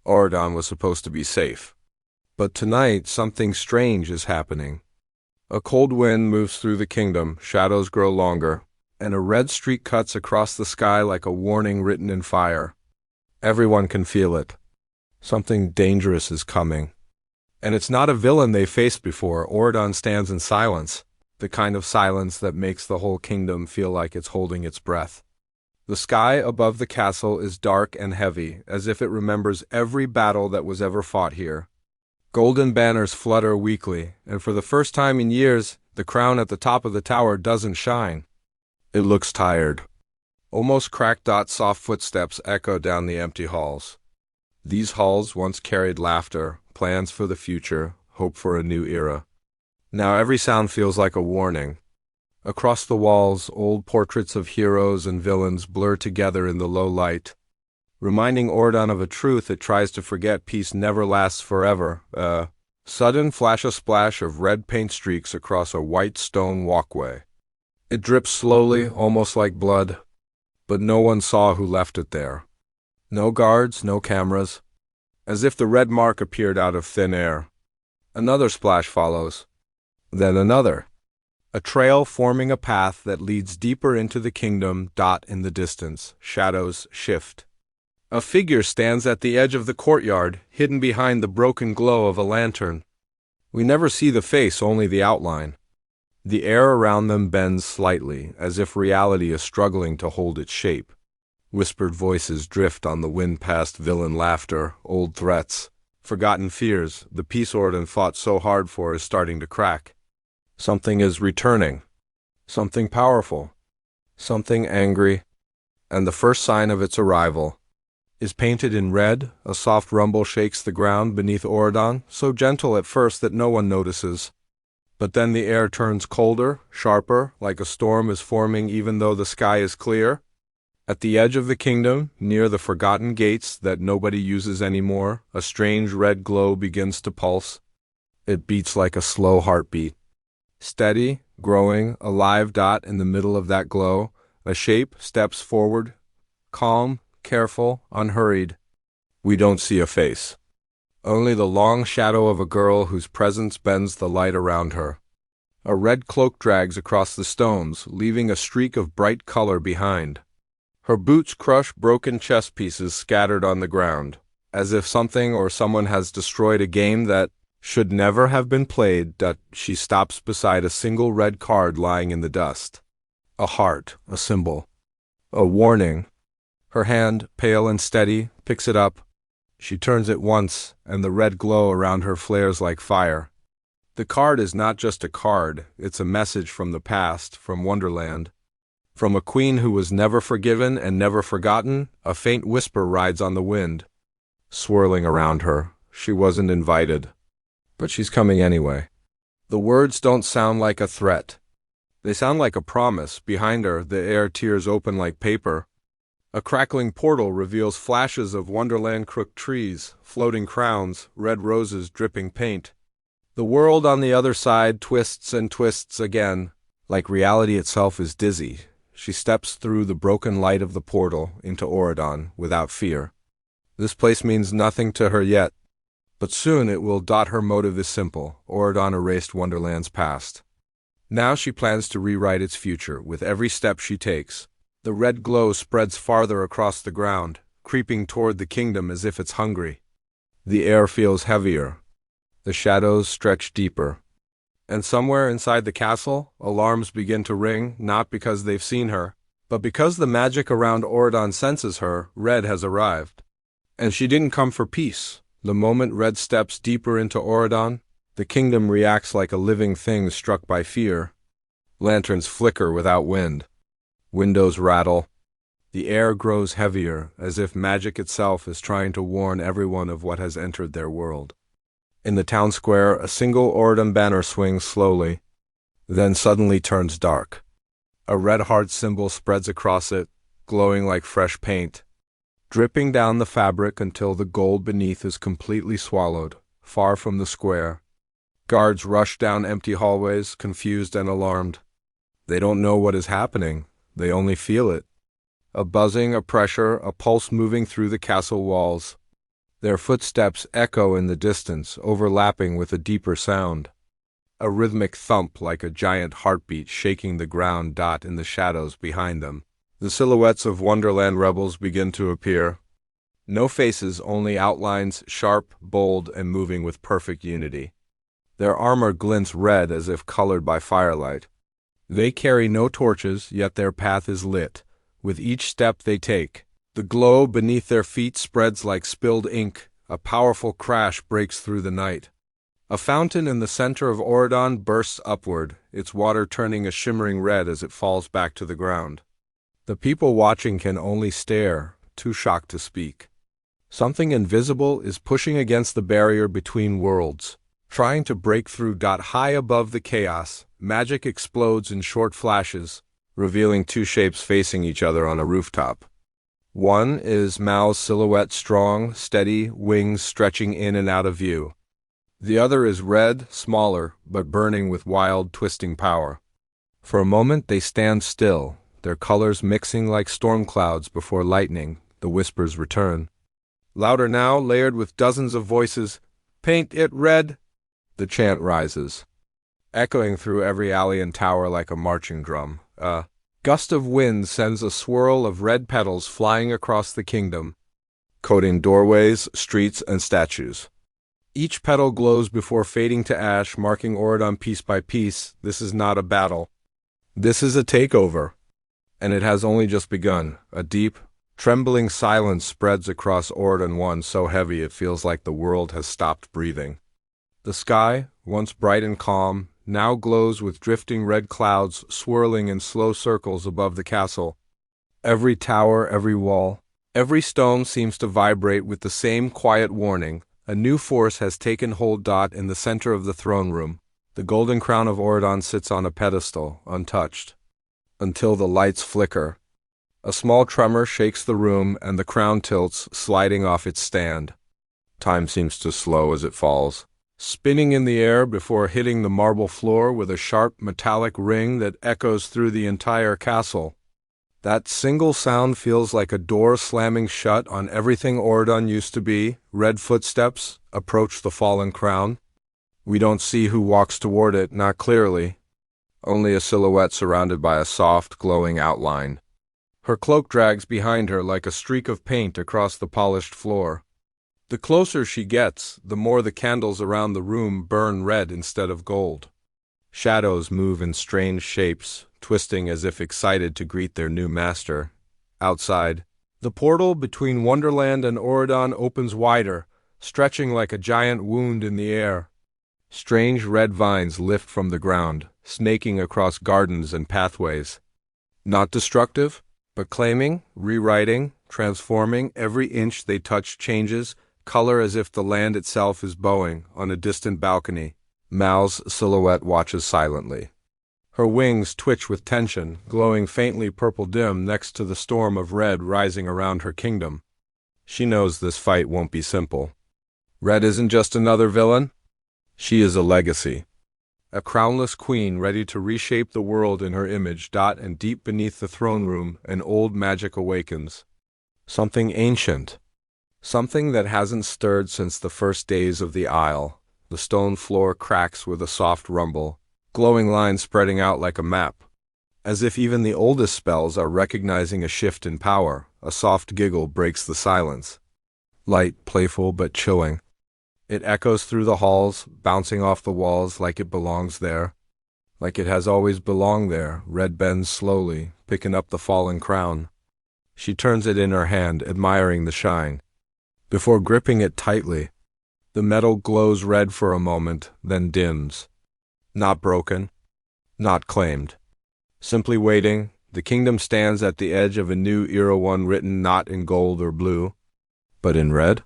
Auradon was supposed to be safe. But tonight, something strange is happening. A cold wind moves through the kingdom, shadows grow longer, and a red streak cuts across the sky like a warning written in fire. Everyone can feel it. Something dangerous is coming. And it's not a villain they faced before. Auradon stands in silence, the kind of silence that makes the whole kingdom feel like it's holding its breath. The sky above the castle is dark and heavy, as if it remembers every battle that was ever fought here. Golden banners flutter weakly, and for the first time in years, the crown at the top of the tower doesn't shine. It looks tired. Almost cracked. Soft footsteps echo down the empty halls. These halls once carried laughter, plans for the future, hope for a new era. Now every sound feels like a warning. Across the walls, old portraits of heroes and villains blur together in the low light, reminding Auradon of a truth it tries to forget: peace never lasts forever. Sudden a splash of red paint streaks across a white stone walkway. It drips slowly, almost like blood, but no one saw who left it there. No guards, no cameras, as if the red mark appeared out of thin air. Another splash follows, then another. A trail forming a path that leads deeper into the kingdom. In the distance, shadows shift. A figure stands at the edge of the courtyard, hidden behind the broken glow of a lantern. We never see the face, only the outline. The air around them bends slightly, as if reality is struggling to hold its shape. Whispered voices drift on the wind past: villain laughter, old threats, forgotten fears. The peace Auradon fought so hard for is starting to crack. Something is returning. Something powerful. Something angry. And the first sign of its arrival is painted in red. A soft rumble shakes the ground beneath Auradon, so gentle at first that no one notices. But then the air turns colder, sharper, like a storm is forming even though the sky is clear. At the edge of the kingdom, near the forgotten gates that nobody uses anymore, a strange red glow begins to pulse. It beats like a slow heartbeat. Steady, growing, alive. In the middle of that glow, a shape steps forward, calm, careful, unhurried. We don't see a face. Only the long shadow of a girl whose presence bends the light around her. A red cloak drags across the stones, leaving a streak of bright color behind. Her boots crush broken chess pieces scattered on the ground, as if something or someone has destroyed a game that should never have been played. She stops beside a single red card lying in the dust. A heart, a symbol, a warning. Her hand, pale and steady, picks it up. She turns it once, and the red glow around her flares like fire. The card is not just a card, it's a message from the past, from Wonderland. From a queen who was never forgiven and never forgotten. A faint whisper rides on the wind, swirling around her. She wasn't invited, but she's coming anyway. The words don't sound like a threat. They sound like a promise. Behind her, the air tears open like paper. A crackling portal reveals flashes of Wonderland crooked trees, floating crowns, red roses dripping paint. The world on the other side twists and twists again, like reality itself is dizzy. She steps through the broken light of the portal into Auradon without fear. This place means nothing to her yet, but soon it will. Her motive is simple. Auradon erased Wonderland's past. Now she plans to rewrite its future. With every step she takes, the red glow spreads farther across the ground, creeping toward the kingdom as if it's hungry. The air feels heavier. The shadows stretch deeper. And somewhere inside the castle, alarms begin to ring, not because they've seen her, but because the magic around Auradon senses her. Red has arrived. And she didn't come for peace. The moment Red steps deeper into Auradon, the kingdom reacts like a living thing struck by fear. Lanterns flicker without wind. Windows rattle. The air grows heavier, as if magic itself is trying to warn everyone of what has entered their world. In the town square, a single Auradon banner swings slowly, then suddenly turns dark. A red heart symbol spreads across it, glowing like fresh paint, dripping down the fabric until the gold beneath is completely swallowed. Far from the square, guards rush down empty hallways, confused and alarmed. They don't know what is happening, they only feel it. A buzzing, a pressure, a pulse moving through the castle walls. Their footsteps echo in the distance, overlapping with a deeper sound. A rhythmic thump like a giant heartbeat shaking the ground. In the shadows behind them, the silhouettes of Wonderland rebels begin to appear. No faces, only outlines, sharp, bold, and moving with perfect unity. Their armor glints red as if colored by firelight. They carry no torches, yet their path is lit. With each step they take, the glow beneath their feet spreads like spilled ink. A powerful crash breaks through the night. A fountain in the center of Auradon bursts upward, its water turning a shimmering red as it falls back to the ground. The people watching can only stare, too shocked to speak. Something invisible is pushing against the barrier between worlds, trying to break through. High above the chaos, magic explodes in short flashes, revealing two shapes facing each other on a rooftop. One is Mao's silhouette, strong, steady, wings stretching in and out of view. The other is red, smaller, but burning with wild, twisting power. For a moment they stand still, their colors mixing like storm clouds before lightning. The whispers return. Louder now, layered with dozens of voices. "Paint it red!" The chant rises, echoing through every alley and tower like a marching drum. A gust of wind sends a swirl of red petals flying across the kingdom, coating doorways, streets, and statues. Each petal glows before fading to ash, marking Auradon piece by piece. This is not a battle. This is a takeover. And it has only just begun. A deep, trembling silence spreads across Auradon, one so heavy it feels like the world has stopped breathing. The sky, once bright and calm, now glows with drifting red clouds swirling in slow circles above the castle. Every tower, every wall, every stone seems to vibrate with the same quiet warning. A new force has taken hold. In the center of the throne room, the golden crown of Auradon sits on a pedestal, untouched. Until the lights flicker. A small tremor shakes the room and the crown tilts, sliding off its stand. Time seems to slow as it falls, spinning in the air before hitting the marble floor with a sharp metallic ring that echoes through the entire castle. That single sound feels like a door slamming shut on everything Auradon used to be. Red footsteps approach the fallen crown. We don't see who walks toward it, not clearly. Only a silhouette surrounded by a soft, glowing outline. Her cloak drags behind her like a streak of paint across the polished floor. The closer she gets, the more the candles around the room burn red instead of gold. Shadows move in strange shapes, twisting as if excited to greet their new master. Outside, the portal between Wonderland and Auradon opens wider, stretching like a giant wound in the air. Strange red vines lift from the ground, snaking across gardens and pathways. Not destructive, but claiming, rewriting, transforming. Every inch they touch changes, color as if the land itself is bowing. On a distant balcony, Mal's silhouette watches silently. Her wings twitch with tension, glowing faintly purple dim next to the storm of red rising around her kingdom. She knows this fight won't be simple. Red isn't just another villain. She is a legacy. A crownless queen ready to reshape the world in her image. And deep beneath the throne room, an old magic awakens. Something ancient. Something that hasn't stirred since the first days of the Isle. The stone floor cracks with a soft rumble, glowing lines spreading out like a map. As if even the oldest spells are recognizing a shift in power, a soft giggle breaks the silence. Light, playful but chilling. It echoes through the halls, bouncing off the walls like it belongs there. Like it has always belonged there. Red bends slowly, picking up the fallen crown. She turns it in her hand, admiring the shine. Before gripping it tightly, the metal glows red for a moment, then dims. Not broken, not claimed. Simply waiting, the kingdom stands at the edge of a new era, one written not in gold or blue, but in red.